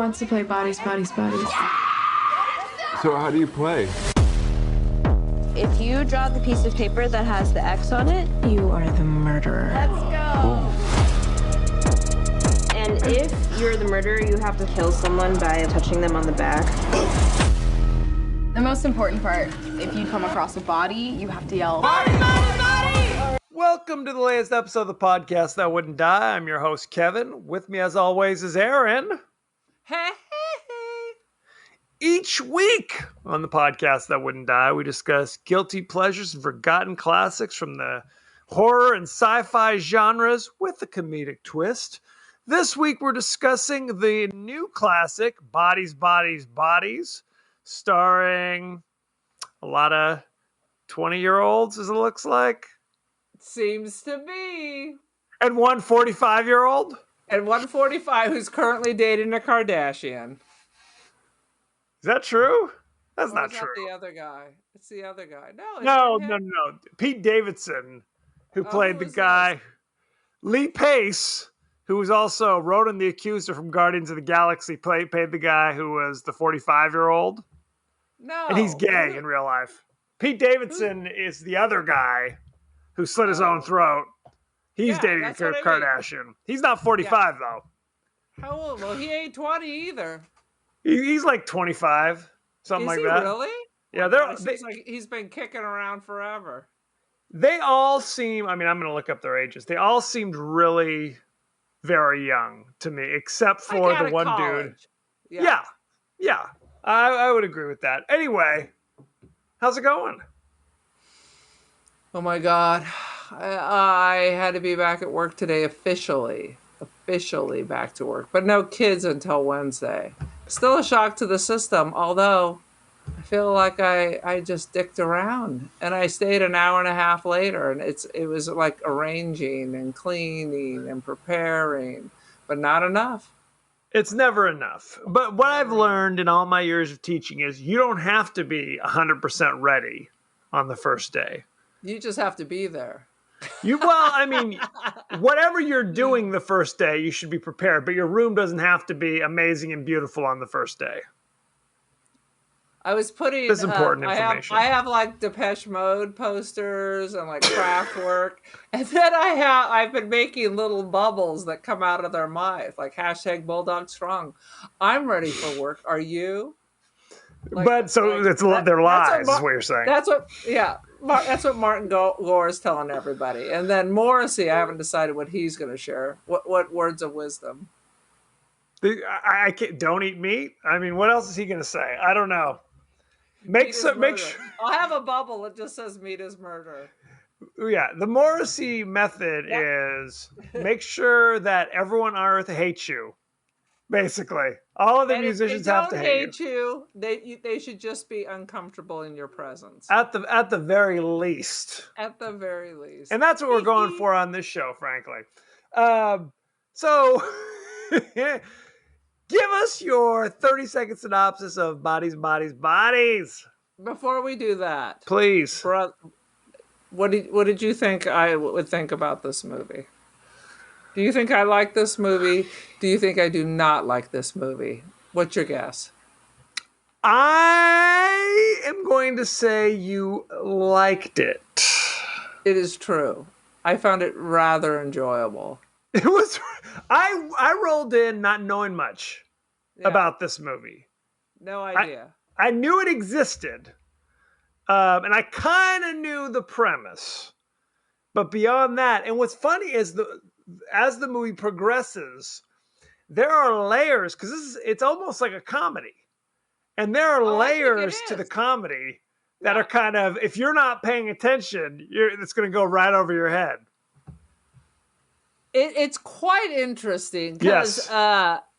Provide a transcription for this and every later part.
wants to play bodies, bodies, bodies? So how do you play? If you draw the piece of paper that has the X on it, You are the murderer. let's go. Cool. And if you're the murderer, you have to kill someone by touching them on the back. The most important part, if you come across a body, you have to yell, Welcome to the latest episode of the podcast That Wouldn't Die. I'm your host, Kevin. With me, as always, is Aaron. Hey. Each week on the podcast That Wouldn't Die, we discuss guilty pleasures and forgotten classics from the horror and sci-fi genres with a comedic twist. This week, we're discussing the new classic, Bodies, Bodies, Bodies, starring a lot of 20-year-olds, as it looks like. Seems to be. And one 45-year-old? And 145 who's currently dating a Kardashian. Is that true? That's Or not is that true. the other guy? It's the other guy. No. him? Pete Davidson, who played who the was guy. this? Lee Pace, who was also Ronan the Accuser from Guardians of the Galaxy, paid the guy who was the 45-year-old. No. And he's gay in real life. Pete Davidson is the other guy who slit his own throat. He's Yeah, dating that's Kim what I mean. Kardashian. He's not 45, though. How old? Well, he ain't 20 either. He's like 25, something Is like he that. really? Yeah, It seems like he's been kicking around forever. they all seem, I'm going to look up their ages. They all seemed really very young to me, except for Like out the of one dude. college. Yeah. I would agree with that. Anyway, how's it going? Oh my God. I had to be back at work today officially back to work, but no kids until Wednesday. Still a shock to the system, although I feel like I just dicked around and I stayed an hour and a half later, and it was like arranging and cleaning and preparing, but not enough. It's never enough. But what I've learned in all my years of teaching is you don't have to be 100% ready on the first day. You just have to be there. Whatever you're doing the first day, you should be prepared, but your room doesn't have to be amazing and beautiful on the first day. I was putting. That's important information. I have like Depeche Mode posters and like craft work, and then I've been making little bubbles that come out of their mouth, like hashtag Bulldog Strong. I'm ready for work. Are you? They're lies, is what you're saying. That's what Martin Gore is telling everybody. And then Morrissey, I haven't decided what he's going to share. What words of wisdom? I can't, don't eat meat. I mean, what else is he going to say? I don't know. Make sure. I'll have a bubble that just says meat is murder. Yeah, the Morrissey method is make sure that everyone on Earth hates you. Basically, all of the musicians have to hate you. They should just be uncomfortable in your presence. At the very least. At the very least. And that's what we're going for on this show, frankly. So, give us your 30-second synopsis of Bodies, Bodies, Bodies. Before we do that, please. What did you think I would think about this movie? Do you think I like this movie? Do you think I do not like this movie? What's your guess? I am going to say you liked it. It is true. I found it rather enjoyable. It was. I rolled in not knowing much about this movie. No idea. I knew it existed, and I kind of knew the premise, but beyond that, and what's funny is as the movie progresses, there are layers because it's almost like a comedy, and there are layers to the comedy that are kind of, if you're not paying attention, it's going to go right over your head. It's quite interesting because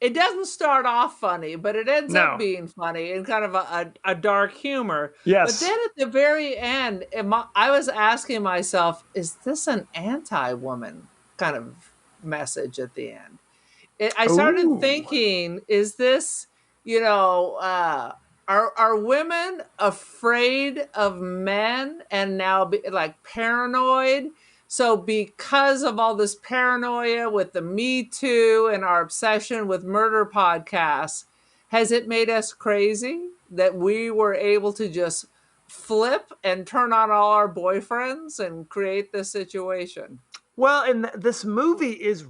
it doesn't start off funny, but it ends up being funny and kind of a dark humor. Yes. But then at the very end, I was asking myself, is this an anti-woman kind of message at the end? I started thinking, is this, are women afraid of men and now like paranoid? So because of all this paranoia with the Me Too and our obsession with murder podcasts, Has it made us crazy that we were able to just flip and turn on all our boyfriends and create this situation? Well, and this movie it's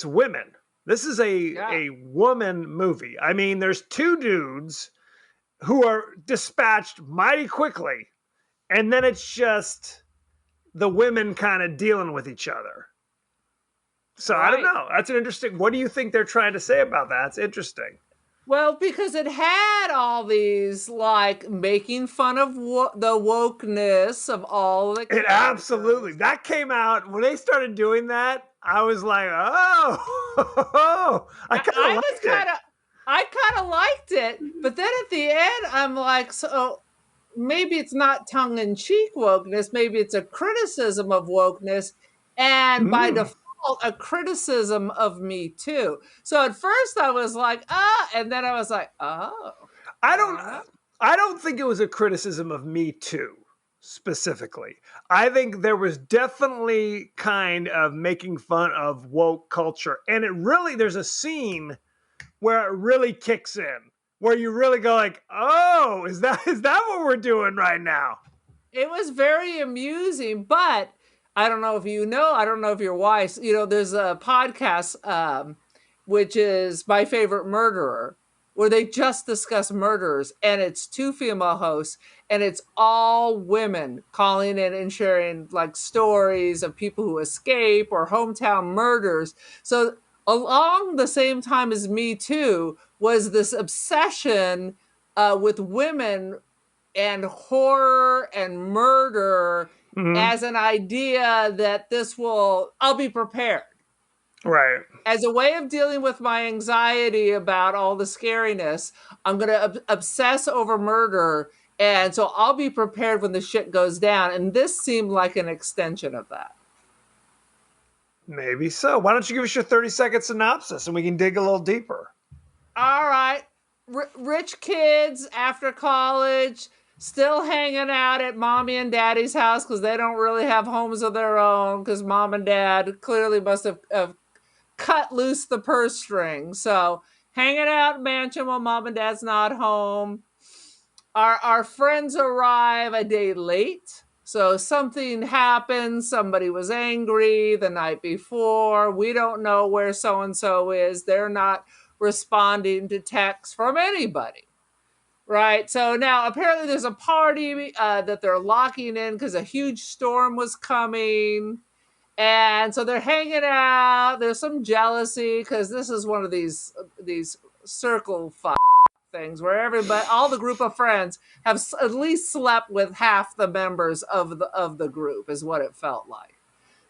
women. This is a woman movie. I mean, there's two dudes who are dispatched mighty quickly, and then it's just the women kind of dealing with each other. So I don't Right. know. That's an interesting. What do you think they're trying to say about that? It's interesting. Well, because it had all these like making fun of the wokeness of all the It characters. absolutely. That came out when they started doing that. I was like, oh, I kind of liked it. I kind of liked it, but then at the end, I'm like, so maybe it's not tongue in cheek wokeness. Maybe it's a criticism of wokeness, and by default, a criticism of Me Too. So at first, I was like, and then I was like, oh. I don't think it was a criticism of Me Too specifically. I think there was definitely kind of making fun of woke culture, and there's a scene where it really kicks in, where you really go like, oh, is that what we're doing right now? It was very amusing, but I don't know if you know, I don't know if you're wise. There's a podcast, which is My Favorite Murderer, where they just discuss murders, and it's two female hosts, and it's all women calling in and sharing like stories of people who escape or hometown murders. So along the same time as Me Too was this obsession with women and horror and murder as an idea that I'll be prepared. Right. As a way of dealing with my anxiety about all the scariness, I'm going to obsess over murder. And so I'll be prepared when the shit goes down. And this seemed like an extension of that. Maybe so. Why don't you give us your 30-second synopsis and we can dig a little deeper? All right. Rich kids after college, still hanging out at mommy and daddy's house because they don't really have homes of their own because mom and dad clearly must have cut loose the purse string. So hanging out in mansion while mom and dad's not home. Our friends arrive a day late. So something happened. Somebody was angry the night before. We don't know where so-and-so is. They're not responding to texts from anybody. Right. So now apparently there's a party that they're locking in because a huge storm was coming. And so they're hanging out. There's some jealousy because this is one of these circle things where all the group of friends have at least slept with half the members of the group is what it felt like.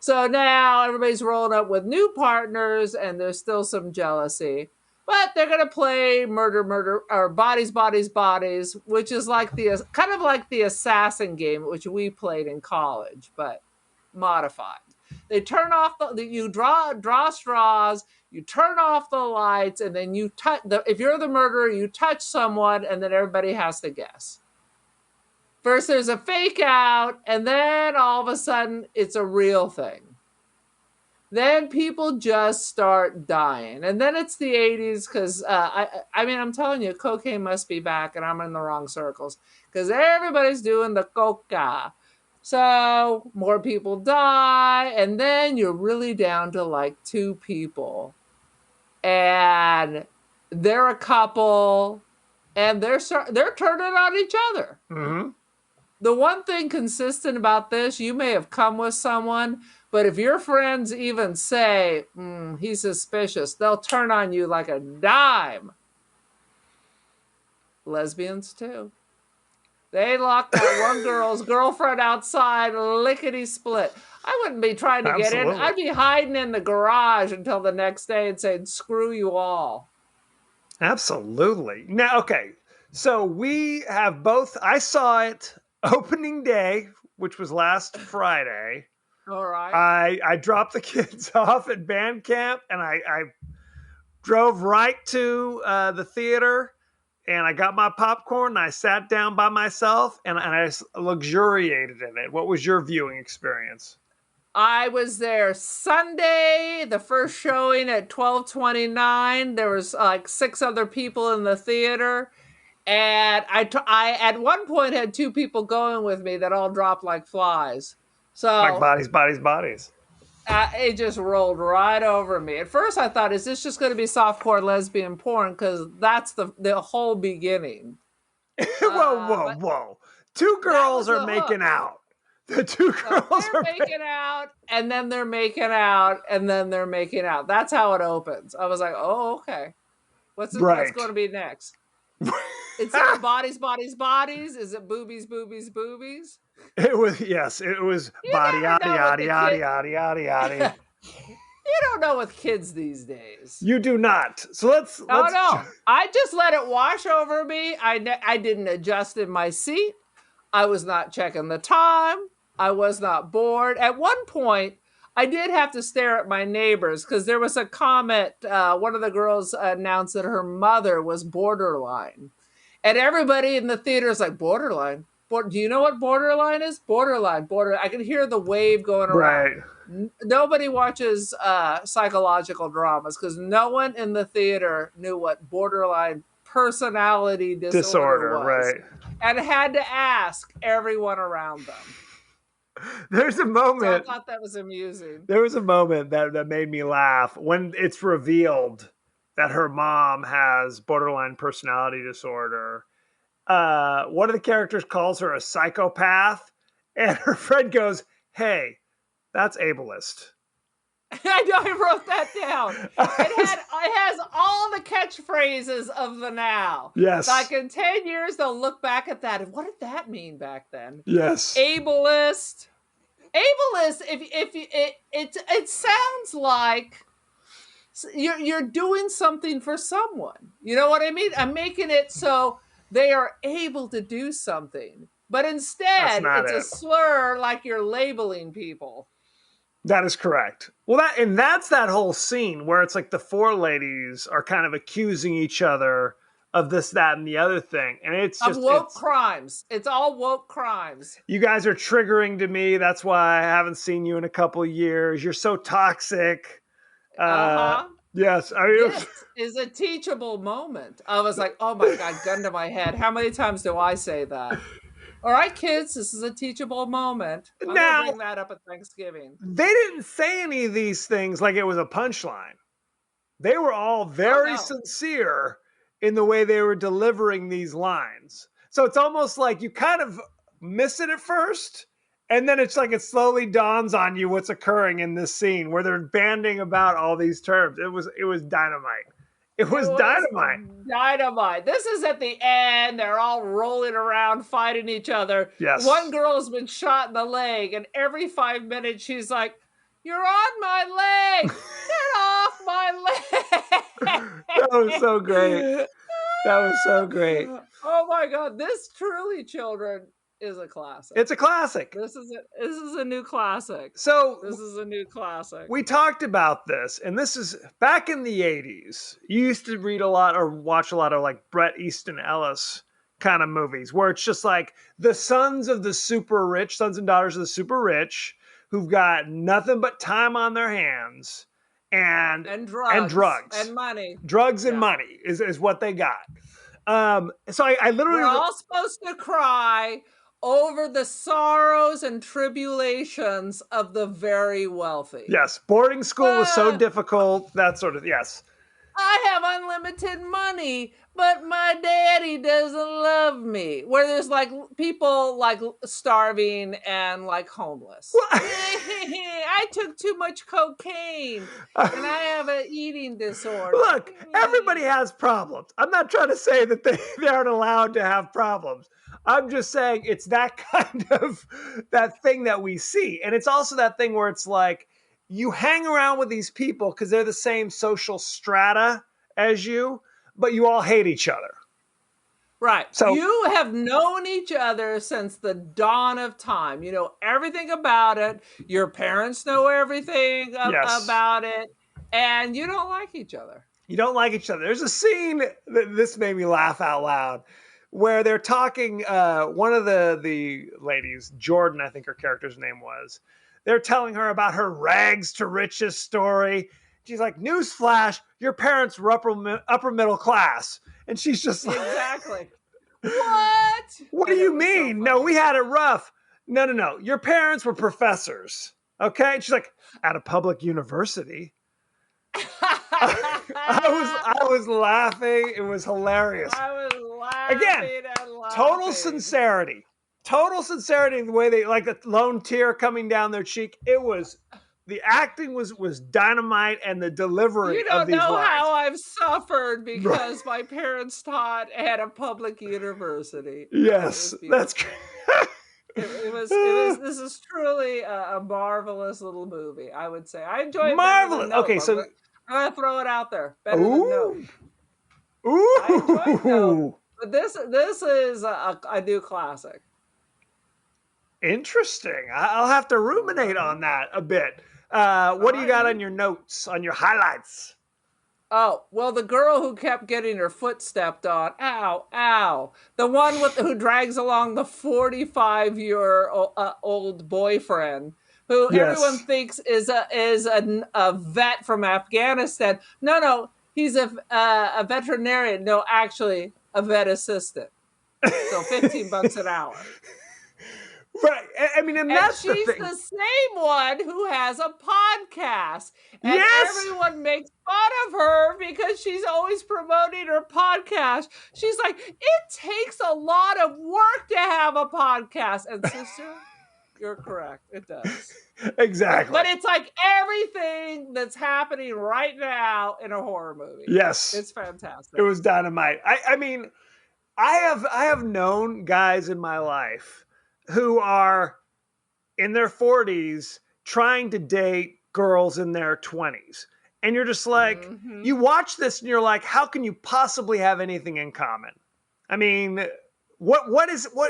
So now everybody's rolling up with new partners and there's still some jealousy. But they're going to play murder, or bodies, which is like kind of like the assassin game, which we played in college, but modified. They turn off you draw straws, you turn off the lights, and then you touch. If you're the murderer, you touch someone, and then everybody has to guess. First, there's a fake out, and then all of a sudden, it's a real thing. Then people just start dying. And then it's the 80s because, I'm telling you, cocaine must be back and I'm in the wrong circles because everybody's doing the coca. So more people die and then you're really down to like two people. And they're a couple and they're turning on each other. Mm-hmm. The one thing consistent about this, you may have come with someone, but if your friends even say, he's suspicious, they'll turn on you like a dime. Lesbians, too. They locked that one girl's girlfriend outside, lickety-split. I wouldn't be trying to get in. I'd be hiding in the garage until the next day and saying, screw you all. Absolutely. Now, okay, so we have both. I saw it opening day, which was last Friday. All right. I dropped the kids off at band camp and I drove right to the theater and I got my popcorn and I sat down by myself and I luxuriated in it. What was your viewing experience? I was there Sunday, the first showing at 12:29. There was like 6 other people in the theater. And I at one point had 2 people going with me that all dropped like flies. Like So bodies. it just rolled right over me. At first I thought, is this just going to be softcore lesbian porn? Because that's the whole beginning. Whoa. 2 girls are the making hook. out. The 2 girls They're are making out, and then they're making out, and then they're making out. That's how it opens. I was like, oh, okay. What's Right. going to be next? Instead of bodies, is it boobies? It was, yes, it was body, never know what the yada. You don't know with kids these days. You do not. So let's. No. I just let it wash over me. I didn't adjust in my seat. I was not checking the time. I was not bored. At one point, I did have to stare at my neighbors because there was a comment. One of the girls announced that her mother was borderline. And everybody in the theater is like, borderline? Do you know what borderline is? Borderline. I can hear the wave going around. Right. Nobody watches psychological dramas because no one in the theater knew what borderline personality disorder was. Right. And had to ask everyone around them. There's a moment. So I thought that was amusing. There was a moment that made me laugh when it's revealed that her mom has borderline personality disorder. One of the characters calls her a psychopath, and her friend goes, "Hey, that's ableist." I know, I wrote that down. It has all the catchphrases of the now. Yes. Like in 10 years, they'll look back at that. And what did that mean back then? Yes. Ableist. It sounds like you're doing something for someone. You know what I mean? I'm making it so they are able to do something. But instead, it's a slur like you're labeling people. That is correct. Well, that's that whole scene where it's like the 4 ladies are kind of accusing each other of this, that, and the other thing. And it's just woke crimes. It's all woke crimes. You guys are triggering to me. That's why I haven't seen you in a couple of years. You're so toxic. Yes. This is a teachable moment. I was like, oh my God, gun to my head. How many times do I say that? All right, kids, this is a teachable moment. I'm going to bring that up at Thanksgiving. They didn't say any of these things like it was a punchline. They were all very sincere in the way they were delivering these lines. So it's almost like you kind of miss it at first, and then it's like it slowly dawns on you what's occurring in this scene where they're banding about all these terms. It was dynamite. It was dynamite. Dynamite. This is at the end. They're all rolling around, fighting each other. Yes. One girl's been shot in the leg, and every 5 minutes she's like, "You're on my leg. Get off my leg." That was so great. Oh my God. This truly, children, is a classic. It's a classic. This is a new classic. So this is a new classic. We talked about this, and this is back in the 80s. You used to read a lot or watch a lot of like Bret Easton Ellis kind of movies where it's just like the sons and daughters of the super rich who've got nothing but time on their hands and drugs and money. Drugs and money is what they got. So I literally... We're all supposed to cry over the sorrows and tribulations of the very wealthy. Yes, boarding school was so difficult, that sort of, yes. I have unlimited money, but my daddy doesn't love me. Where there's like people like starving and like homeless. I took too much cocaine and I have an eating disorder. Look, everybody has problems. I'm not trying to say that they aren't allowed to have problems. I'm just saying it's that kind of that thing that we see. And it's also that thing where it's like, you hang around with these people because they're the same social strata as you, but you all hate each other. Right. So you have known each other since the dawn of time. You know everything about it. Your parents know everything about it. And you don't like each other. You don't like each other. There's a scene that this made me laugh out loud where they're talking, one of the ladies, Jordan, I think her character's name was, They're telling her about her rags to riches story. She's like, newsflash, your parents were upper middle class. And she's just like, Exactly. What? what do And it you was so mean? No, funny. we had it rough. No. Your parents were professors. Okay. And she's like, at a public university. I was laughing. It was hilarious. I was laughing Again, and laughing. Total sincerity. Total sincerity in the way they like a lone tear coming down their cheek. It was the acting was dynamite and the delivery You of don't these know lines. how I've suffered because my parents taught at a public university. Yes, It was that's this is truly a marvelous little movie, I would say. I enjoy it. marvelous. Better than Okay, Nope. so I'm gonna throw it out there. Better than Nope. ooh, I enjoyed Nope. But this is a new classic. interesting. I'll have to ruminate on that a bit. What do you got on your notes, on your highlights? Oh, well, the girl who kept getting her foot stepped on, ow, ow. The one who drags along the 45-year-old boyfriend, who Yes. everyone thinks is a vet from Afghanistan. No, he's a veterinarian. No, actually, a vet assistant. So $15 an hour. Right. I mean, and that's And she's the thing. the same one who has a podcast. And Yes! everyone makes fun of her because she's always promoting her podcast. She's like, it takes a lot of work to have a podcast. And sister, you're correct. It does. Exactly. But it's like everything that's happening right now in a horror movie. Yes. It's fantastic. It was dynamite. I mean, I have known guys in my life who are in their 40s trying to date girls in their 20s. And you're just like, you watch this and you're like, how can you possibly have anything in common? I mean, what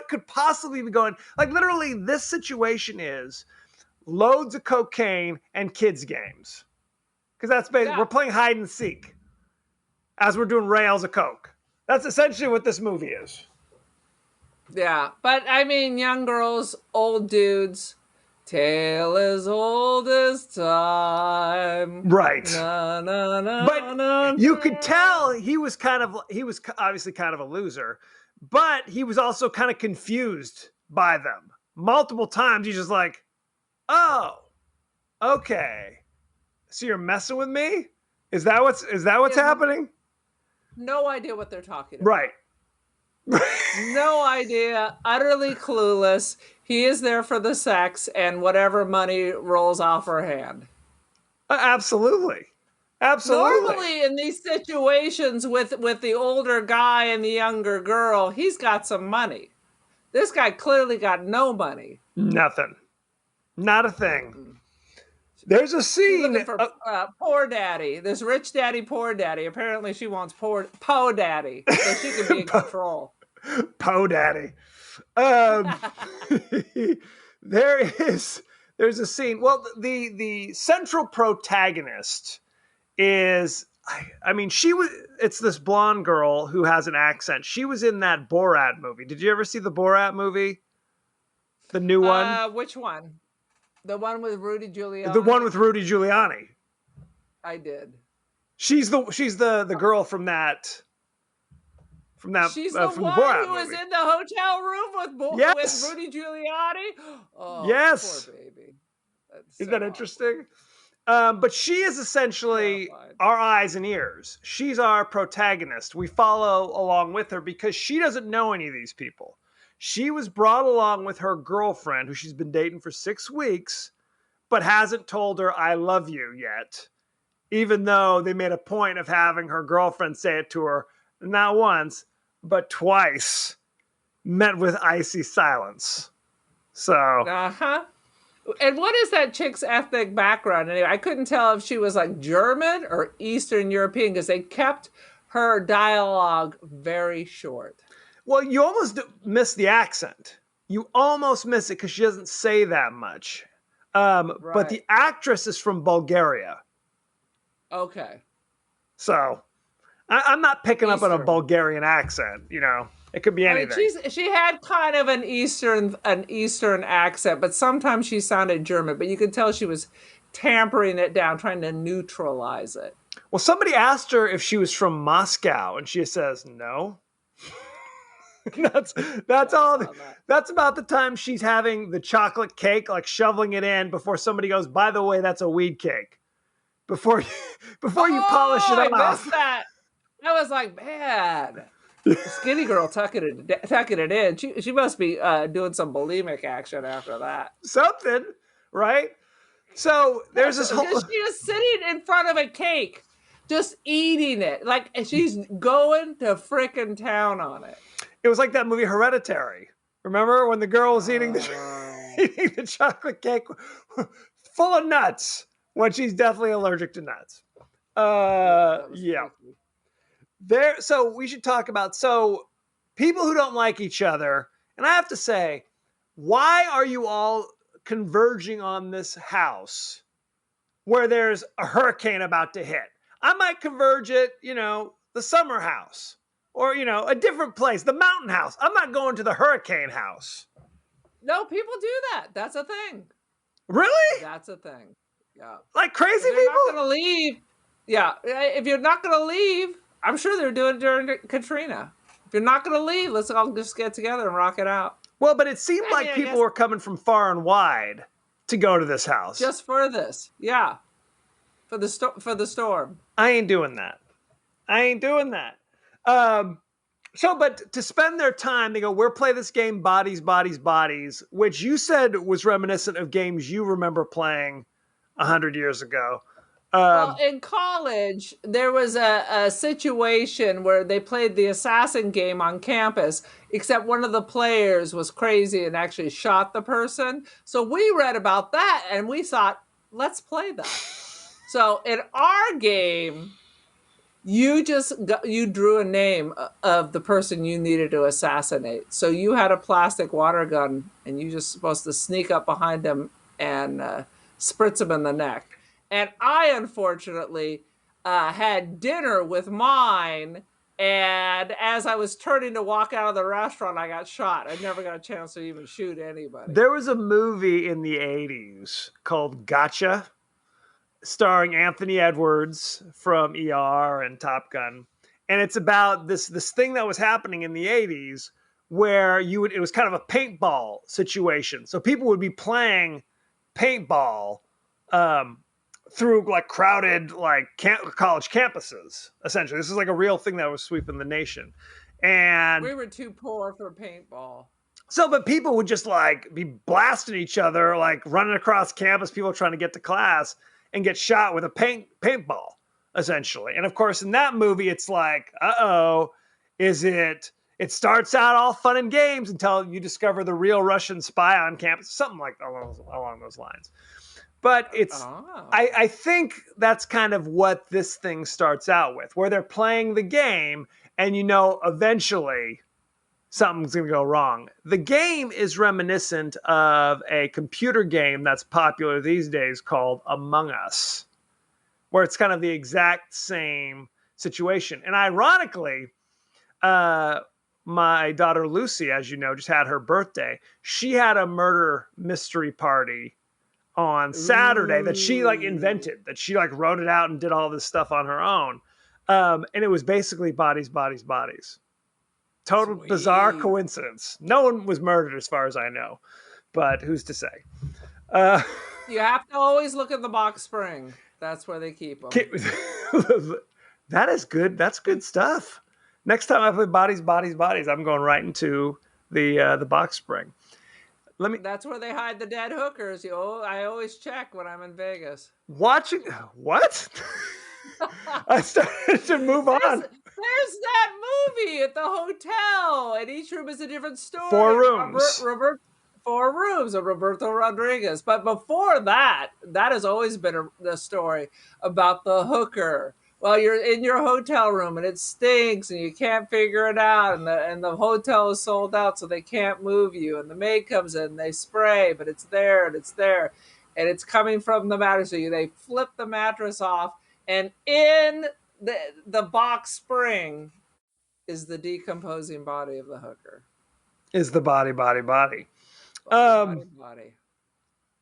could possibly be going, like literally this situation is loads of cocaine and kids games. Because that's basically, we're playing hide and seek as we're doing rails of coke. That's essentially what this movie is. Yeah, but I mean, young girls, old dudes, tale as old as time. Right. Na, na, na, But na, you na. could tell he was obviously kind of a loser, but he was also kind of confused by them. Multiple times he's just like, oh, okay. So you're messing with me? Is that what's happening? No idea what they're talking about. Right. No idea. Utterly clueless. He is there for the sex and whatever money rolls off her hand. Absolutely. Normally in these situations with the older guy and the younger girl, he's got some money. This guy clearly got no money. Nothing. Not a thing. There's a scene. Looking for poor daddy. This rich daddy, poor daddy. Apparently she wants po daddy so she can be in control. Po daddy. There's a scene. Well, the central protagonist is, I mean, it's this blonde girl who has an accent. She was in that Borat movie. Did you ever see the Borat movie? The new one? Which one? The one with Rudy Giuliani? The one with Rudy Giuliani. I did. She's the girl from that. She's the from one Borat who was movie. in the hotel room with Yes. Rudy Giuliani? Oh, Yes. poor baby. That's Isn't so that awful. interesting? But she is essentially Terrified. our eyes and ears. She's our protagonist. We follow along with her because she doesn't know any of these people. She was brought along with her girlfriend, who she's been dating for 6 weeks, but hasn't told her, I love you yet, even though they made a point of having her girlfriend say it to her, not once, but twice, met with icy silence. So, Uh-huh. And what is that chick's ethnic background anyway? I couldn't tell if she was like German or Eastern European because they kept her dialogue very short. well, you almost miss the accent. You almost miss it because she doesn't say that much. But the actress is from Bulgaria. Okay. So I'm not picking up on a Eastern. Bulgarian accent, you know. It could be I mean, anything. she had kind of an Eastern accent, but sometimes she sounded German. But you could tell she was tampering it down, trying to neutralize it. Well, somebody asked her if she was from Moscow, and she says no. That's all. That's about the time she's having the chocolate cake, like shoveling it in before somebody goes, by the way, that's a weed cake. Before before you polish it I off. missed that. I was like, man, skinny girl tucking it in. She must be doing some bulimic action after that. Something, right? So there's this whole. Because she was sitting in front of a cake, just eating it. Like she's going to frickin' town on it. It was like that movie Hereditary. Remember when the girl was eating eating the chocolate cake full of nuts when she's definitely allergic to nuts. Yeah. So we should talk about people who don't like each other. And I have to say, why are you all converging on this house where there's a hurricane about to hit? I might converge at, the summer house or, a different place, the mountain house. I'm not going to the hurricane house. No, people do that. That's a thing. Really? That's a thing. Yeah. Like crazy If you're people? not going to leave. Yeah. If you're not going to leave, I'm sure they're doing it during Katrina. If you're not going to leave, let's all just get together and rock it out. Well, but it seemed like people were coming from far and wide to go to this house. Just for this. Yeah. For the storm. I ain't doing that. But to spend their time, they go, we'll play this game, Bodies, Bodies, Bodies, which you said was reminiscent of games you remember playing 100 years ago. Well, in college, there was a situation where they played the assassin game on campus, except one of the players was crazy and actually shot the person. So we read about that and we thought, let's play that. So in our game, you drew a name of the person you needed to assassinate. So you had a plastic water gun and you just supposed to sneak up behind him and spritz him in the neck. And I, unfortunately, had dinner with mine. And as I was turning to walk out of the restaurant, I got shot. I never got a chance to even shoot anybody. There was a movie in the 80s called Gotcha, starring Anthony Edwards from ER and Top Gun. And it's about this thing that was happening in the 80s where it was kind of a paintball situation. So people would be playing paintball through like crowded college campuses, essentially. This is like a real thing that was sweeping the nation. And we were too poor for paintball. So, but people would just like be blasting each other, like running across campus, people trying to get to class and get shot with a paintball, essentially. And of course, in that movie, it's like, it starts out all fun and games until you discover the real Russian spy on campus, something like along those lines. But I think that's kind of what this thing starts out with, where they're playing the game and eventually something's going to go wrong. The game is reminiscent of a computer game that's popular these days called Among Us, where it's kind of the exact same situation. And ironically, my daughter Lucy, as you know, just had her birthday. She had a murder mystery party on Saturday that she invented, that she wrote it out and did all this stuff on her own. And it was basically Bodies, Bodies, Bodies. Total bizarre coincidence. No one was murdered as far as I know, but who's to say? You have to always look at the box spring. That's where they keep them. That is good. That's good stuff. Next time I play Bodies, Bodies, Bodies, I'm going right into the box spring. That's where they hide the dead hookers. I always check when I'm in Vegas. Watching what? I started to move on. There's that movie at the hotel, and each room is a different story. 4 rooms. 4 rooms of Roberto Rodriguez. But before that has always been the story about the hooker. Well, you're in your hotel room and it stinks and you can't figure it out, and the hotel is sold out, so they can't move you. And the maid comes in and they spray, but it's there and it's there, and it's coming from the mattress. So they flip the mattress off, and in the box spring is the decomposing body of the hooker. Is the body. Body.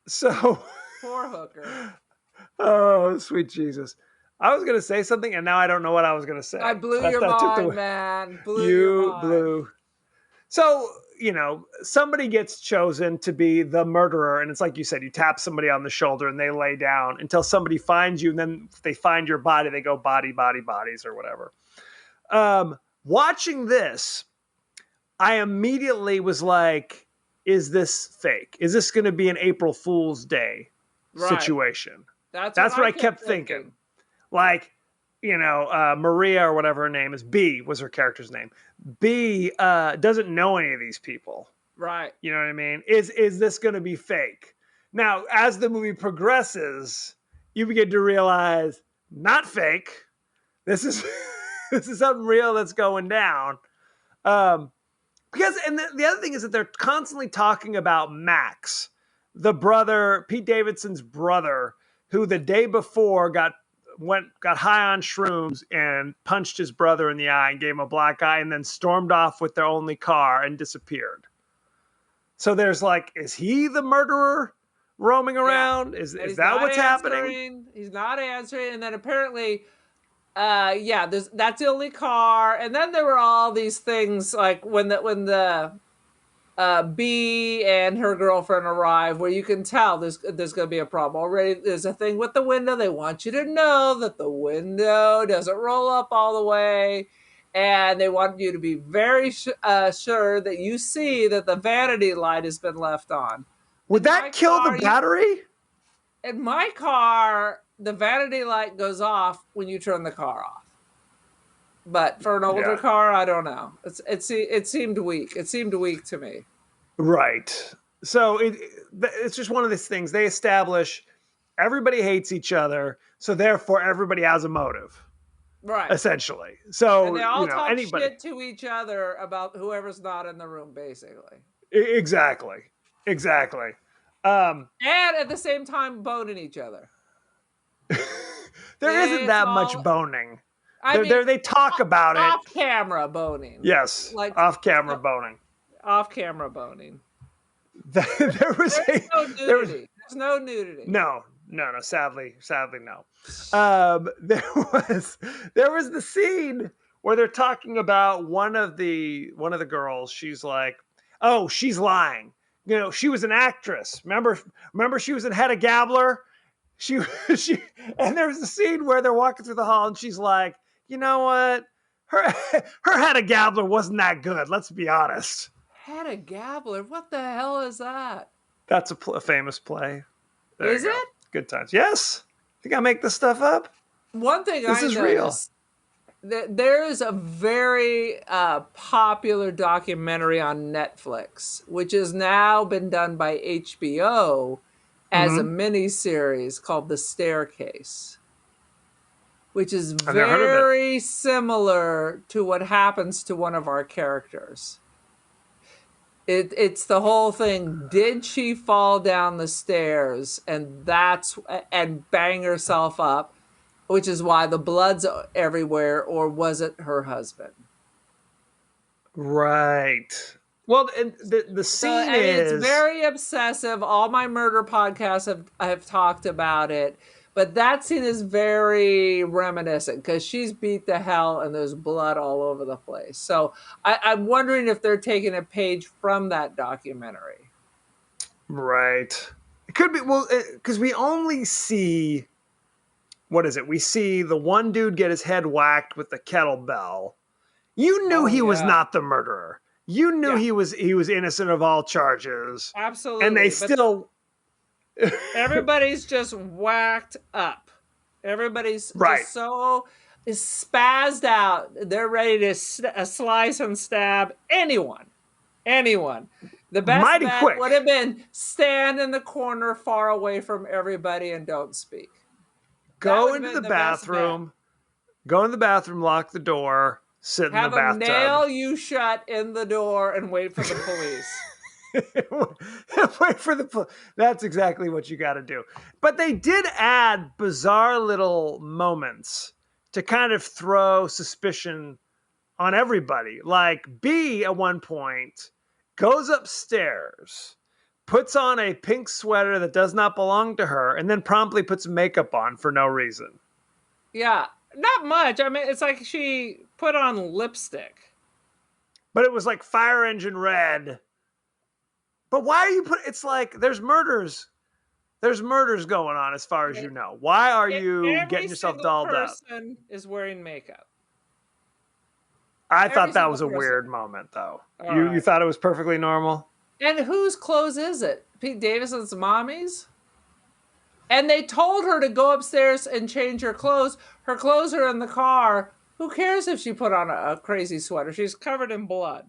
So, Poor hooker. oh, sweet Jesus. I was going to say something, and now I don't know what I was going to say. I blew That- your that took the- mind, man. Blew You your mind. blew. So, you know, somebody gets chosen to be the murderer. And it's like you said, you tap somebody on the shoulder and they lay down until somebody finds you. And then if they find your body, they go body, bodies or whatever. Watching this, I immediately was like, is this fake? Is this going to be an April Fool's Day Right. situation? That's what I kept thinking. Like, you know, Maria or whatever her name is, B was her character's name. B doesn't know any of these people. Right. You know what I mean? Is this going to be fake? Now, as the movie progresses, you begin to realize not fake. This is this is something real that's going down. Because the other thing is that they're constantly talking about Max, the brother, Pete Davidson's brother, who the day before got high on shrooms and punched his brother in the eye and gave him a black eye and then stormed off with their only car and disappeared. So there's like, is he the murderer roaming around? Is that what's happening? He's not answering. And then apparently, that's the only car. And then there were all these things like when the B and her girlfriend arrive, where you can tell there's going to be a problem already. There's a thing with the window. They want you to know that the window doesn't roll up all the way, and they want you to be very sure that you see that the vanity light has been left on. Would that kill the battery? In my car, the vanity light goes off when you turn the car off. But for an older car, I don't know. It seemed weak. It seemed weak to me. Right. So it's just one of these things. They establish everybody hates each other, so therefore everybody has a motive. Right. Essentially. So and they all talk anybody. shit to each other about whoever's not in the room, basically. Exactly. And at the same time, boning each other. There isn't that much boning. They talk about it. Off-camera boning. Yes, like off-camera boning. Off-camera boning. There's no nudity. There's no nudity. No. Sadly, no. There was the scene where they're talking about one of the girls. She's like, "Oh, she's lying. You know, she was an actress. Remember, she was in Hedda Gabler. She, and there's a scene where they're walking through the hall, and she's like, you know what? Her Hedda Gabler wasn't that good. Let's be honest. Hedda Gabler? What the hell is that? That's a famous play. There is you go. it? Good times. Yes. Think I make this stuff up? One thing this is real. There is a very popular documentary on Netflix, which has now been done by HBO as a mini-series called The Staircase, which is very similar to what happens to one of our characters. It's the whole thing. Did she fall down the stairs and bang herself up, which is why the blood's everywhere, or was it her husband? Right. Well, and the scene is... It's very obsessive. All my murder podcasts have talked about it. But that scene is very reminiscent because she's beat to hell and there's blood all over the place. So I'm wondering if they're taking a page from that documentary. Right. It could be, well, because we only see, what is it? We see the one dude get his head whacked with the kettlebell. You knew he was not the murderer. You knew he was innocent of all charges. Absolutely. And they still... Everybody's just whacked up. Everybody's just so spazzed out. They're ready to slice and stab anyone. The best bet would have been stand in the corner far away from everybody and don't speak. Go into the bathroom. Go in the bathroom, lock the door, sit in the bathtub. Have them nail you shut in the door and wait for the police. Wait for that's exactly what you got to do. But they did add bizarre little moments to kind of throw suspicion on everybody. Like B at one point goes upstairs, puts on a pink sweater that does not belong to her, and then promptly puts makeup on for no reason. Yeah, not much. I mean, it's like she put on lipstick. But it was like fire engine red. But why are you it's like there's murders. There's murders going on as far as you know. Why are you getting yourself dolled up? Every single person is wearing makeup. I Every thought that single was a person. weird moment though. All You right. thought it was perfectly normal? And whose clothes is it? Pete Davidson's mommy's? And they told her to go upstairs and change her clothes. Her clothes are in the car. Who cares if she put on a crazy sweater? She's covered in blood.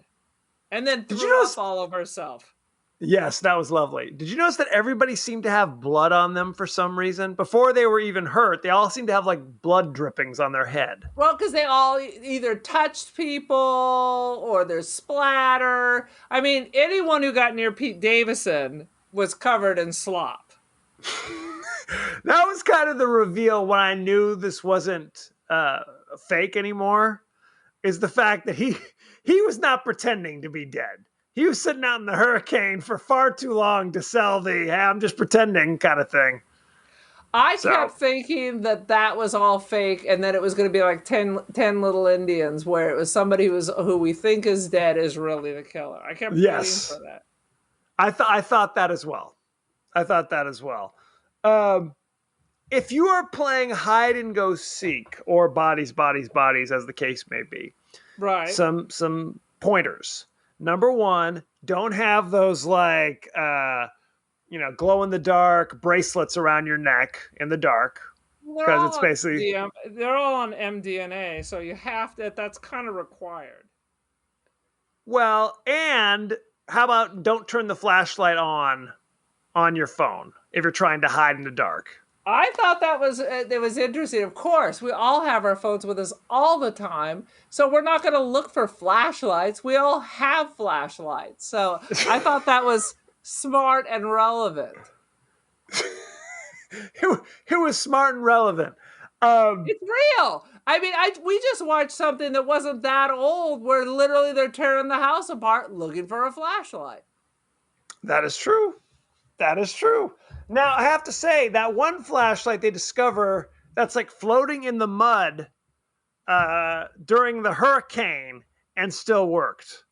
And then Did threw you notice- up all over herself. Yes, that was lovely. Did you notice that everybody seemed to have blood on them for some reason? Before they were even hurt, they all seemed to have like blood drippings on their head. Well, because they all either touched people or there's splatter. I mean, anyone who got near Pete Davidson was covered in slop. That was kind of the reveal when I knew this wasn't fake anymore, is the fact that he was not pretending to be dead. He was sitting out in the hurricane for far too long to sell the "hey, I'm just pretending" kind of thing. I So- kept thinking that was all fake and that it was going to be like 10 Little Indians, where it was somebody who we think is dead is really the killer. I kept Yes. waiting for that. I thought that as well. If you are playing hide and go seek or bodies, as the case may be, Right. some pointers. Number one, don't have those like glow in the dark bracelets around your neck in the dark. They're 'cause all it's on basically- they're all on MDNA, so you have to. That's kind of required. Well, and how about don't turn the flashlight on your phone if you're trying to hide in the dark? I thought that was interesting. Of course, we all have our phones with us all the time, so we're not going to look for flashlights. We all have flashlights, so I thought that was smart and relevant. It was smart and relevant. It's real. I mean, we just watched something that wasn't that old, where literally they're tearing the house apart looking for a flashlight. That is true. That is true. Now, I have to say, that one flashlight they discover that's like floating in the mud during the hurricane and still worked.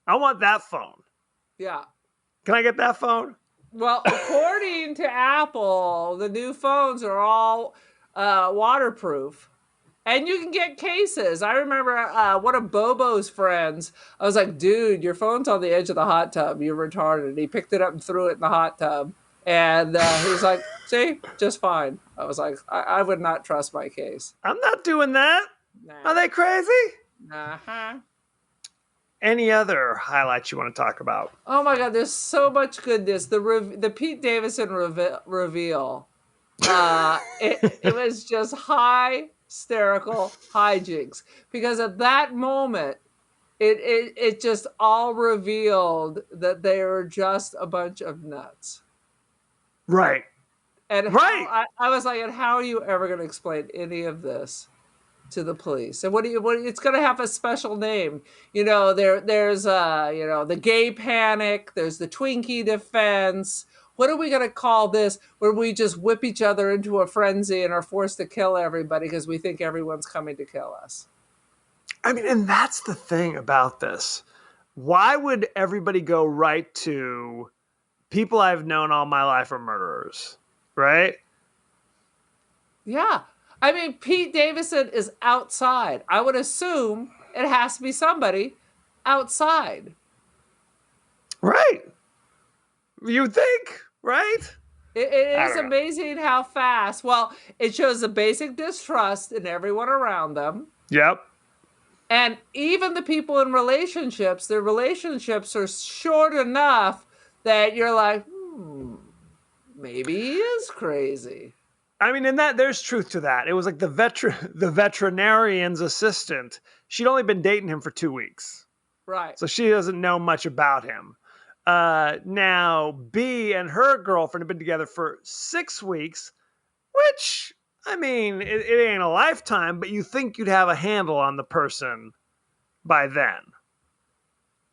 I want that phone. Yeah. Can I get that phone? Well, according to Apple, the new phones are all waterproof. And you can get cases. I remember one of Bobo's friends, I was like, dude, your phone's on the edge of the hot tub. You're retarded. He picked it up and threw it in the hot tub. And he was like, see, just fine. I was like, I would not trust my case. I'm not doing that. Nah. Are they crazy? Uh-huh. Any other highlights you want to talk about? Oh my God, there's so much goodness. The Pete Davidson reveal. It was just hysterical hijinks, because at that moment, it just all revealed that they were just a bunch of nuts. Right. And Right. I was like, and how are you ever going to explain any of this to the police? And it's going to have a special name. You know, there's the gay panic. There's the Twinkie defense. What are we going to call this, where we just whip each other into a frenzy and are forced to kill everybody because we think everyone's coming to kill us? I mean, and that's the thing about this. Why would everybody go right to people I've known all my life are murderers, right? Yeah. I mean, Pete Davidson is outside. I would assume it has to be somebody outside. Right. You think, right? It I is don't know. amazing how fast. Well, it shows a basic distrust in everyone around them. Yep. And even the people in relationships, their relationships are short enough that you're like, maybe he is crazy. I mean, and that there's truth to that. It was like the veterinarian's assistant. She'd only been dating him for 2 weeks, Right. so she doesn't know much about him. Now, B and her girlfriend have been together for 6 weeks, which, I mean, it ain't a lifetime, but you think you'd have a handle on the person by then.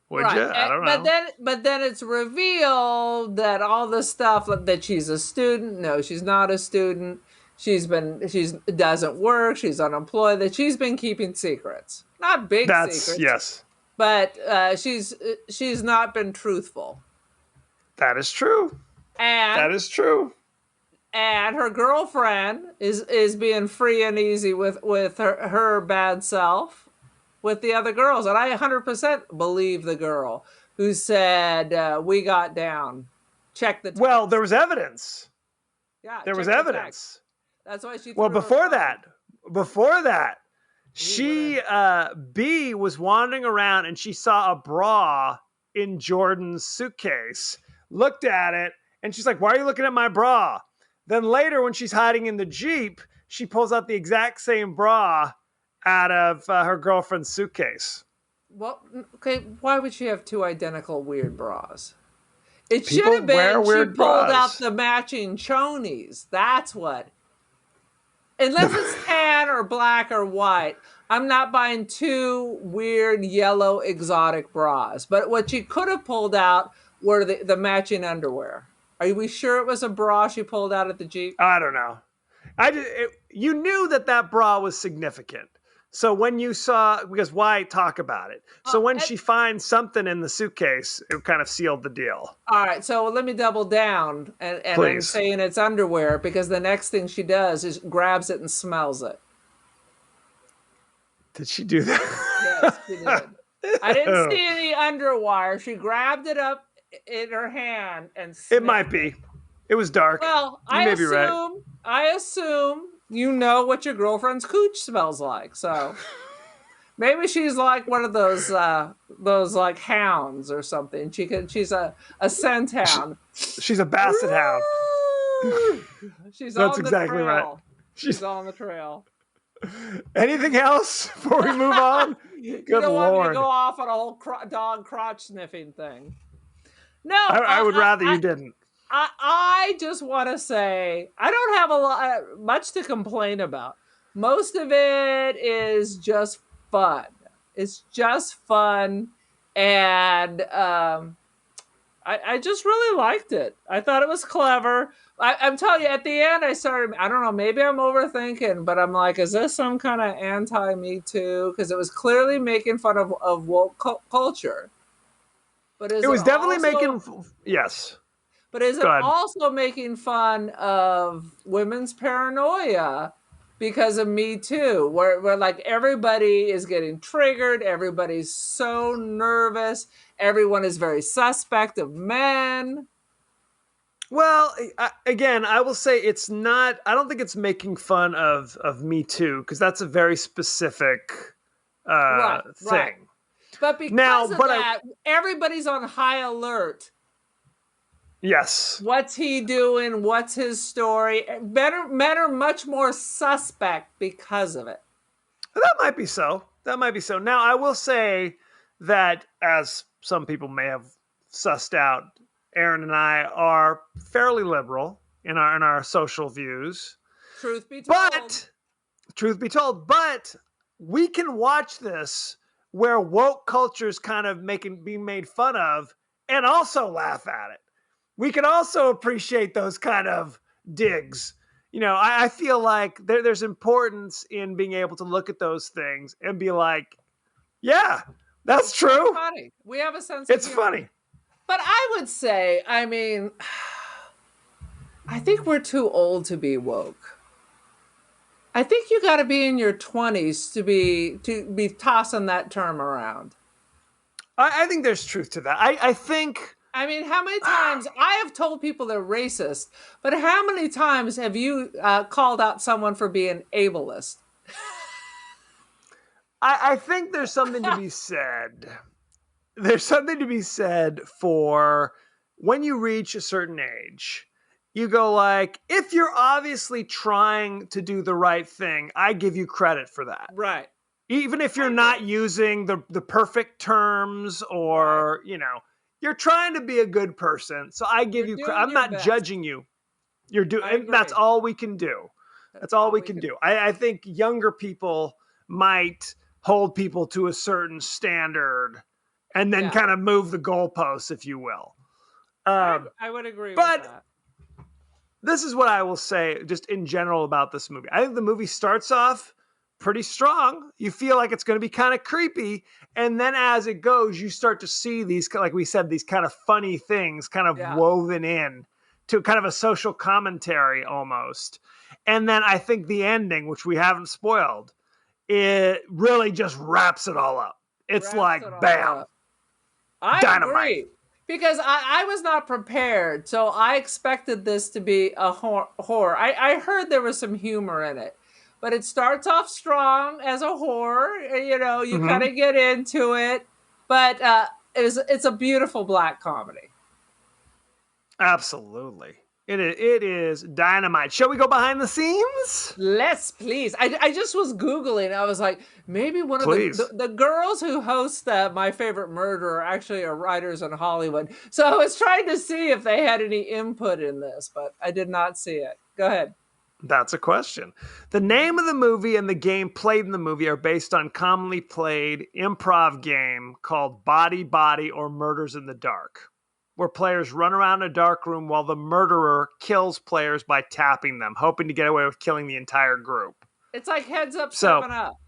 Would Right. you? I don't know. But then it's revealed that all the stuff that she's a student. No, she's not a student. She's doesn't work. She's unemployed. That she's been keeping secrets, not big secrets. Yes. But she's not been truthful. That is true. And that is true. And her girlfriend is being free and easy with her bad self with the other girls. And I 100% believe the girl who said, we got down. Check the text. Well, there was evidence. Yeah, there was evidence. That's why she. Well, before that, B was wandering around and she saw a bra in Jordan's suitcase, looked at it, and she's like, "Why are you looking at my bra?" Then later, when she's hiding in the Jeep, she pulls out the exact same bra out of her girlfriend's suitcase. Well, okay, why would she have two identical weird bras? It People should have been wear she weird pulled bras. out the matching chonies. That's what. Unless it's tan or black or white, I'm not buying two weird yellow exotic bras. But what she could have pulled out were the matching underwear. Are we sure it was a bra she pulled out at the Jeep? I don't know. You knew that bra was significant. So when you saw, because why talk about it? So when she finds something in the suitcase, it kind of sealed the deal. All right, so let me double down and I'm saying it's underwear because the next thing she does is grabs it and smells it. Did she do that? Yes, she did. I didn't see any underwire. She grabbed it up in her hand and it might be. It was dark. Well, I assume you know what your girlfriend's cooch smells like. So maybe she's like one of those like hounds or something. She's a scent hound. She's a basset hound. She's That's on the exactly trail. right. She's on the trail. Anything else before we move on? You Good don't want me to Lord. go off on a whole dog crotch sniffing thing. No, I would rather you didn't. I just want to say I don't have much to complain about. Most of it is just fun. It's just fun, and I just really liked it. I thought it was clever. I'm telling you, at the end, I don't know, maybe I'm overthinking, but I'm like, is this some kind of anti-Me Too? Because it was clearly making fun of woke culture. But it was definitely making, yes. But is it also making fun of women's paranoia because of Me Too? Where like everybody is getting triggered, everybody's so nervous, everyone is very suspect of men. Well, again, I will say it's not, I don't think it's making fun of Me Too, because that's a very specific thing. Right. But because of that, everybody's on high alert. Yes. What's he doing? What's his story? Men are much more suspect because of it. That might be so. Now, I will say that, as some people may have sussed out, Aaron and I are fairly liberal in our social views. Truth be told. But we can watch this where woke culture is kind of being made fun of and also laugh at it. We can also appreciate those kind of digs. You know, I feel like there's importance in being able to look at those things and be like, yeah, that's true. It's funny. We have a sense of It's humor. funny. But I would say, I mean, I think we're too old to be woke. I think you got to be in your 20s to be tossing that term around. I think there's truth to that. I think... I mean, how many times I have told people they're racist, but how many times have you called out someone for being ableist? I think there's something to be said. There's something to be said for when you reach a certain age, you go like, if you're obviously trying to do the right thing, I give you credit for that. Right. Even if you're not using the perfect terms or, you know, you're trying to be a good person. So I give you credit. I'm not judging you. You're doing, that's all we can do. That's all we can do. I think younger people might hold people to a certain standard and then Yeah. kind of move the goalposts, if you will. I would agree but- with that. This is what I will say just in general about this movie. I think the movie starts off pretty strong. You feel like it's going to be kind of creepy. And then as it goes, you start to see these, like we said, these kind of funny things kind of Yeah. woven in to kind of a social commentary almost. And then I think the ending, which we haven't spoiled, it really just wraps it all up. It's Wraps like, it all bam. up. I Dynamite. agree. Because I was not prepared, so I expected this to be a horror. I heard there was some humor in it, but it starts off strong as a horror. You know, you kind of get into it, but it's a beautiful black comedy. Absolutely. It is dynamite. Shall we go behind the scenes? Let's please. I just was Googling. I was like, maybe one Please. of the girls who host My Favorite Murder actually are writers in Hollywood. So I was trying to see if they had any input in this, but I did not see it. Go ahead. That's a question. The name of the movie and the game played in the movie are based on commonly played improv game called Body Body or Murders in the Dark, where players run around a dark room while the murderer kills players by tapping them, hoping to get away with killing the entire group. It's like Heads Up, So- 7 Up.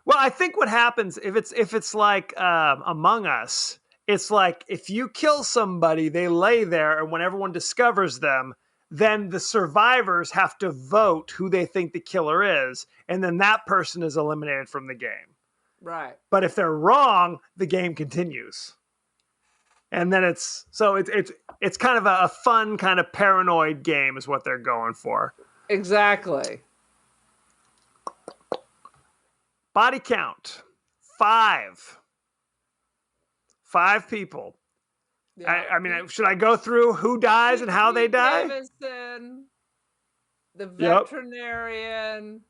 Well, I think what happens if it's like Among Us, it's like if you kill somebody, they lay there, and when everyone discovers them, then the survivors have to vote who they think the killer is, and then that person is eliminated from the game. Right. But if they're wrong, the game continues. And then it's kind of a fun kind of paranoid game is what they're going for. Exactly. Body count 5. 5 people. Yeah. I mean, should I go through who dies and how they Pete die? Davidson, the Yep. veterinarian.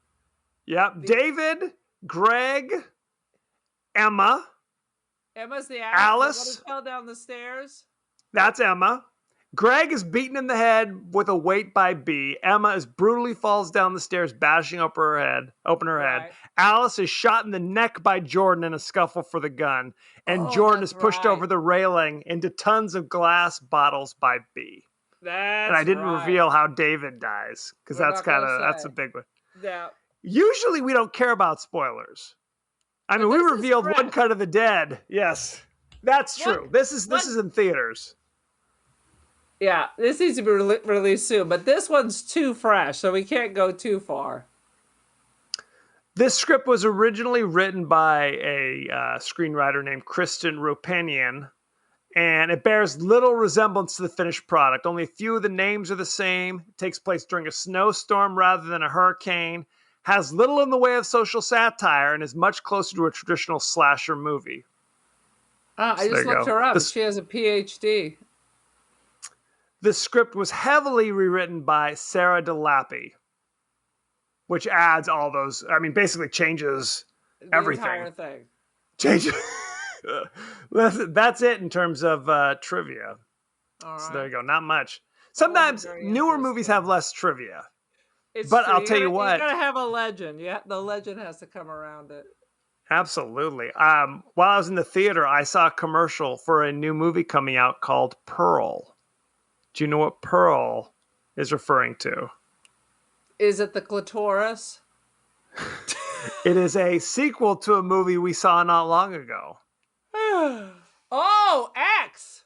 Yep. David, Greg, Emma. Emma's the actress. Alice? What fell down the stairs? That's Emma. Greg is beaten in the head with a weight by B. Emma is brutally falls down the stairs, bashing up her head. Right. Alice is shot in the neck by Jordan in a scuffle for the gun, and Oh, Jordan is that's pushed right. over the railing into tons of glass bottles by B. That's And I didn't right. reveal how David dies because We're that's not gonna that's say. a big one. Yeah. Usually we don't care about spoilers. I But mean, we this is revealed fresh. One Cut of the Dead. Yes, that's true. This is in theaters. Yeah, this needs to be released soon, but this one's too fresh, so we can't go too far. This script was originally written by a screenwriter named Kristen Ropenian, and it bears little resemblance to the finished product. Only a few of the names are the same. It takes place during a snowstorm rather than a hurricane. Has little in the way of social satire and is much closer to a traditional slasher movie. I there just you looked go. her up. This- She has a PhD. The script was heavily rewritten by Sarah DeLappy, which adds all those. I mean, basically changes The everything. entire thing. Changes. That's it in terms of trivia. All So right. there you go. Not much. Sometimes very newer movies interesting. have less trivia. It's But true. I'll tell you what. You gotta have a legend. Yeah, the legend has to come around it. Absolutely. While I was in the theater, I saw a commercial for a new movie coming out called Pearl. Do you know what Pearl is referring to? Is it the clitoris? It is a sequel to a movie we saw not long ago. Oh, X.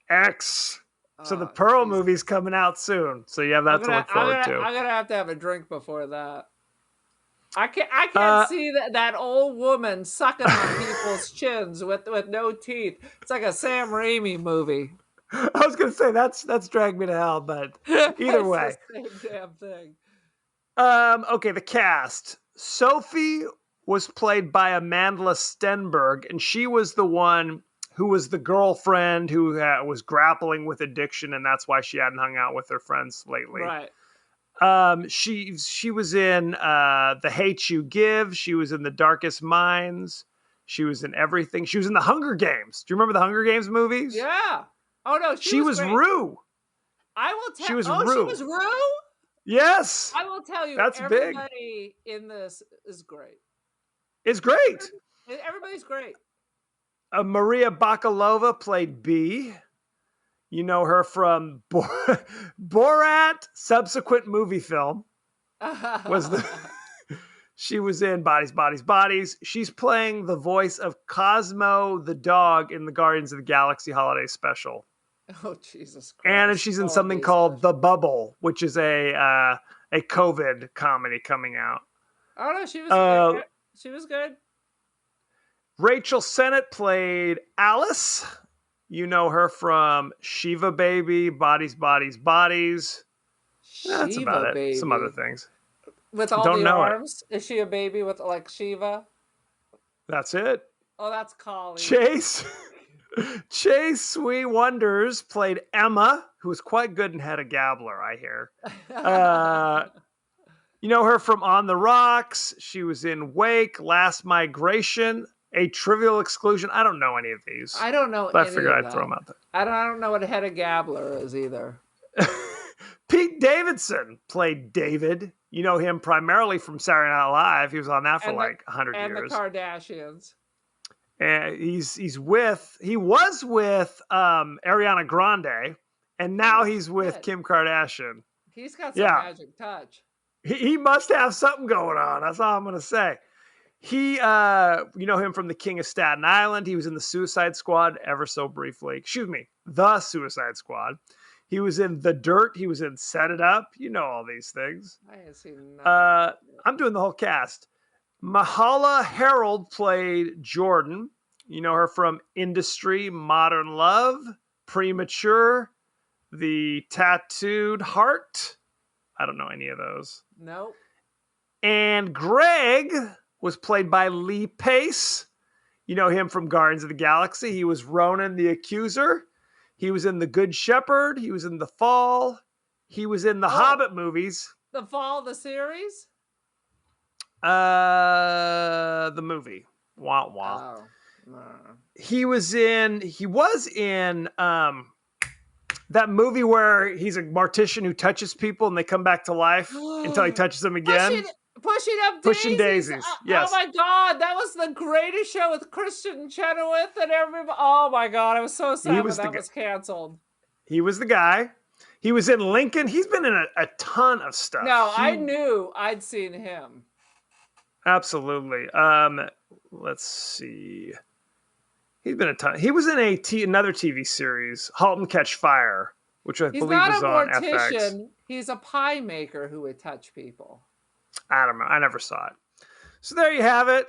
X. So the Oh, Pearl jeez. movie's coming out soon. So you have that to look forward to. I'm gonna have to have a drink before that. I can't see that old woman sucking on people's chins with no teeth. It's like a Sam Raimi movie. I was gonna say that's Drag Me to Hell, but either It's way. the same damn thing. Okay, the cast. Sophie was played by Amanda Stenberg, and she was the one who was the girlfriend who was grappling with addiction, and that's why she hadn't hung out with her friends lately. Right. She was in The Hate You Give. She was in The Darkest Minds. She was in everything. She was in The Hunger Games. Do you remember the Hunger Games movies? Yeah. Oh no, She was great. Rue. I will tell. She was She Rue. was Rue. Yes. I will tell you. That's big. everybody in this is great. is great. Everybody's great. Maria Bakalova played B. You know her from Borat, subsequent movie film. She was in Bodies, Bodies, Bodies. She's playing the voice of Cosmo the dog in the Guardians of the Galaxy holiday special. Oh, Jesus Christ. And she's in something called The Bubble, which is a COVID comedy coming out. Oh no, she was good. She was good. Rachel Sennett played Alice. You know her from Shiva Baby, Bodies, Bodies, Bodies. That's about it. Baby. Some other things. With all the arms? Is she a baby with like Shiva? That's it. Oh, that's Collie. Chase Sweet Wonders played Emma, who was quite good in Hedda Gabler, I hear. You know her from On the Rocks. She was in Wake, Last Migration, A Trivial Exclusion. I don't know any of these. I don't know. But I figured I'd throw them out there. I don't know what a Hedda Gabler is either. Pete Davidson played David. You know him primarily from Saturday Night Live. He was on that for like 100 years. And the Kardashians. And he was with Ariana Grande, and now he's with Kim Kardashian. He's got some magic touch. He must have something going on. That's all I'm going to say. You know him from The King of Staten Island. He was in the Suicide Squad ever so briefly. Excuse me, The Suicide Squad. He was in The Dirt. He was in Set It Up. You know all these things. I ain't seen none. I'm doing the whole cast. Mahala Harold played Jordan. You know her from Industry, Modern Love, Premature, The Tattooed Heart. I don't know any of those. Nope. And Greg was played by Lee Pace. You know him from Guardians of the Galaxy. He was Ronan the Accuser. He was in The Good Shepherd. He was in The Fall. He was in the Hobbit movies. The Fall, the series? The movie. Wah wah. Oh. No. He was in that movie where he's a mortician who touches people and they come back to life until he touches them again. Pushing Daisies. Yes. Oh my God, that was the greatest show with Christian Chenoweth and everybody. Oh my God, I was so sad when that was canceled. He was the guy. He was in Lincoln. He's been in a ton of stuff. No, I knew I'd seen him. Absolutely. Let's see. He's been a ton. He was in another TV series, *Halt and Catch Fire*, which I believe was on FX. He's not a mortician. He's a pie maker who would touch people. I don't know. I never saw it. So there you have it.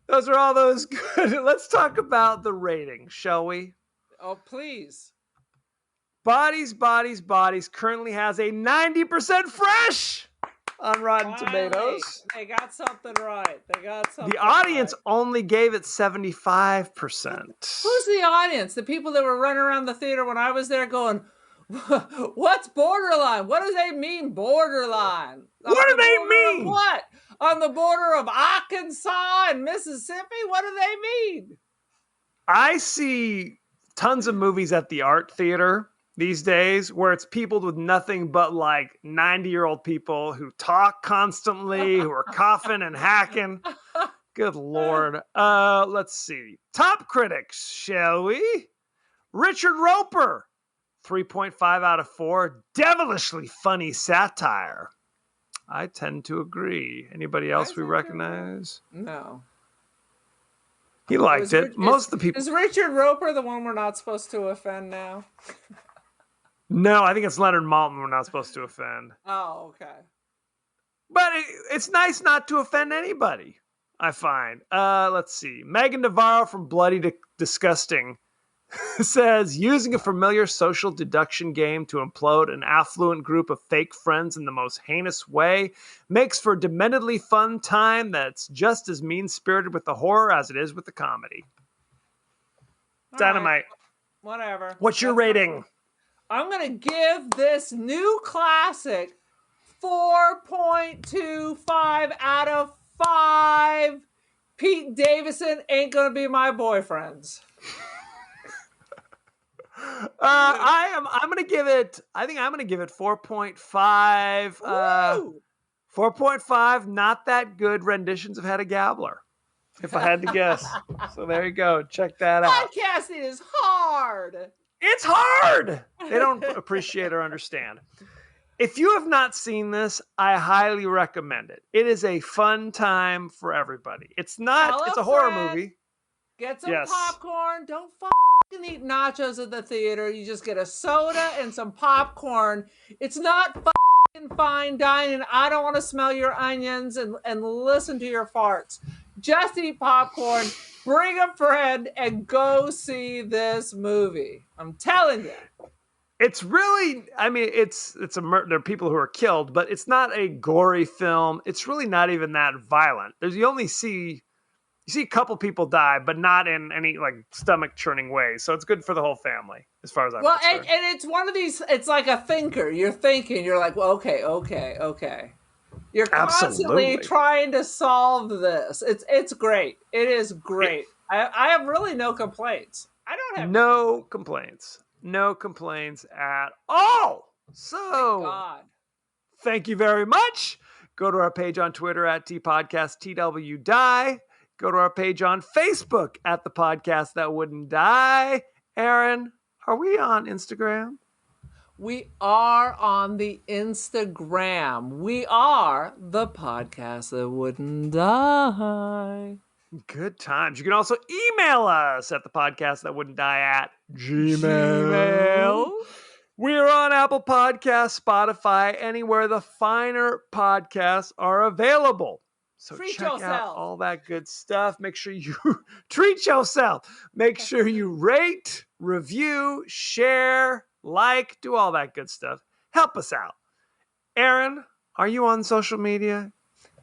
Those are all those good. Let's talk about the rating, shall we? Oh, please. Bodies, Bodies, Bodies currently has a 90% fresh on Rotten Tomatoes. They got something right. The audience only gave it 75%. Who's the audience? The people that were running around the theater when I was there going, what's borderline? What do they mean, borderline? What do they mean? What? On the border of Arkansas and Mississippi? What do they mean? I see tons of movies at the art theater these days where it's peopled with nothing but like 90-year-old people who talk constantly, who are coughing and hacking. Good Lord. Let's see. Top critics, shall we? Richard Roper, 3.5 out of 4. Devilishly funny satire. I tend to agree. Anybody else we recognize? No. He liked it. Most of the people. Is Richard Roper the one we're not supposed to offend now? No, I think it's Leonard Maltin we're not supposed to offend. Oh, okay. But it's nice not to offend anybody, I find. Let's see. Megan Navarro from Bloody Disgusting says, using a familiar social deduction game to implode an affluent group of fake friends in the most heinous way makes for a dementedly fun time that's just as mean-spirited with the horror as it is with the comedy. Dynamite. Right. Whatever. What's your rating? I'm going to give this new classic 4.25 out of 5. Pete Davidson ain't going to be my boyfriends. I'm going to give it 4.5. 4.5, not that good renditions of Hedda Gabler. if I had to guess. So there you go. Check that out. Podcasting is hard. It's hard. They don't appreciate or understand. If you have not seen this, I highly recommend it. It is a fun time for everybody. It's a horror movie. Get some Yes. popcorn. Don't fucking eat nachos at the theater. You just get a soda and some popcorn. It's not fucking fine dining. I don't want to smell your onions and listen to your farts. Just eat popcorn, bring a friend, and go see this movie. I'm telling you. It's really, I mean, it's a murder. There are people who are killed, but it's not a gory film. It's really not even that violent. You see a couple people die, but not in any like stomach churning way. So it's good for the whole family, as far as I'm concerned. And it's one of these. It's like a thinker. You're thinking. You're like, well, okay. You're constantly trying to solve this. It's great. It is great. I have really no complaints. I don't have no complaints. No complaints at all. So, thank you very much. Go to our page on Twitter at TPodcast, Go to our page on Facebook at The Podcast That Wouldn't Die. Aaron, are we on Instagram? We are on the Instagram. We are The Podcast That Wouldn't Die. Good times. You can also email us at thepodcastthatwouldn'tdie at Gmail. We're on Apple Podcasts, Spotify, anywhere the finer podcasts are available. So check out all that good stuff. Make sure you treat yourself. Make sure you rate, review, share, like, do all that good stuff. Help us out. Aaron, are you on social media?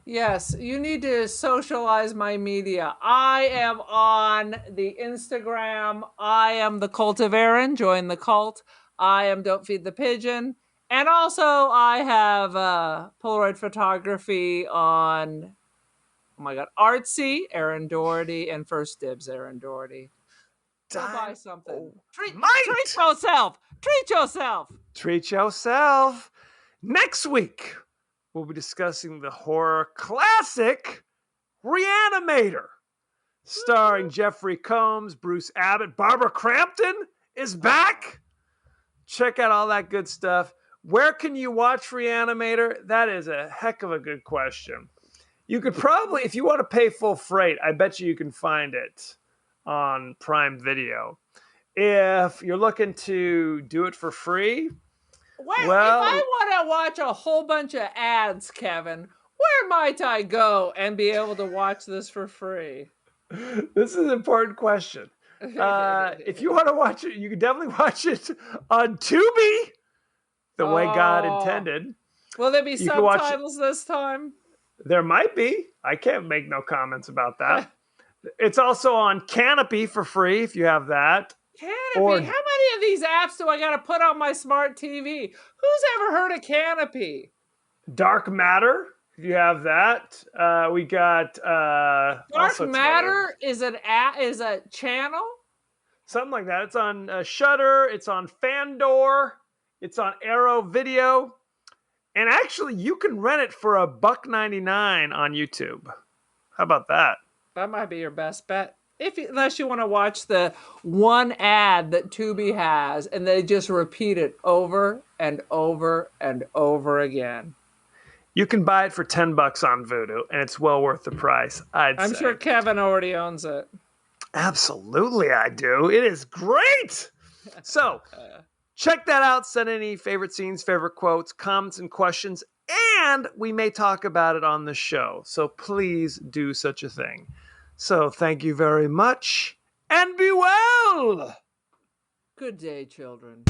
Yes, you need to socialize my media. I am on the Instagram. I am the Cult of Aaron. Join the cult. I am Don't Feed the Pigeon. And also I have Polaroid photography on, oh my God, Artsy, Aaron Doherty, and First Dibs, Aaron Doherty. Go buy something. Treat yourself. Treat yourself. Treat yourself. Next week, we'll be discussing the horror classic Reanimator, starring Jeffrey Combs, Bruce Abbott. Barbara Crampton is back. Check out all that good stuff. Where can you watch Reanimator? That is a heck of a good question. You could probably, if you want to pay full freight, I bet you can find it on Prime Video. If you're looking to do it for free, if I want to watch a whole bunch of ads, Kevin, where might I go and be able to watch this for free? This is an important question. If you want to watch it, you can definitely watch it on Tubi, the way God intended. Will there be subtitles this time? There might be. I can't make no comments about that. It's also on Canopy for free if you have that. Canopy? How many of these apps do I got to put on my smart TV? Who's ever heard of Canopy? Dark Matter, if you have that. We got Dark Matter is a channel? Something like that. It's on Shudder, it's on Fandor, it's on Arrow Video. And actually you can rent it for $1.99 on YouTube. How about that? That might be your best bet. Unless you want to watch the one ad that Tubi has and they just repeat it over and over and over again. You can buy it for $10 on Vudu, and it's well worth the price, I'm sure Kevin already owns it. Absolutely, I do. It is great. So, check that out. Send any favorite scenes, favorite quotes, comments, and questions, and we may talk about it on the show. So please do such a thing. So thank you very much, and be well. Good day, children.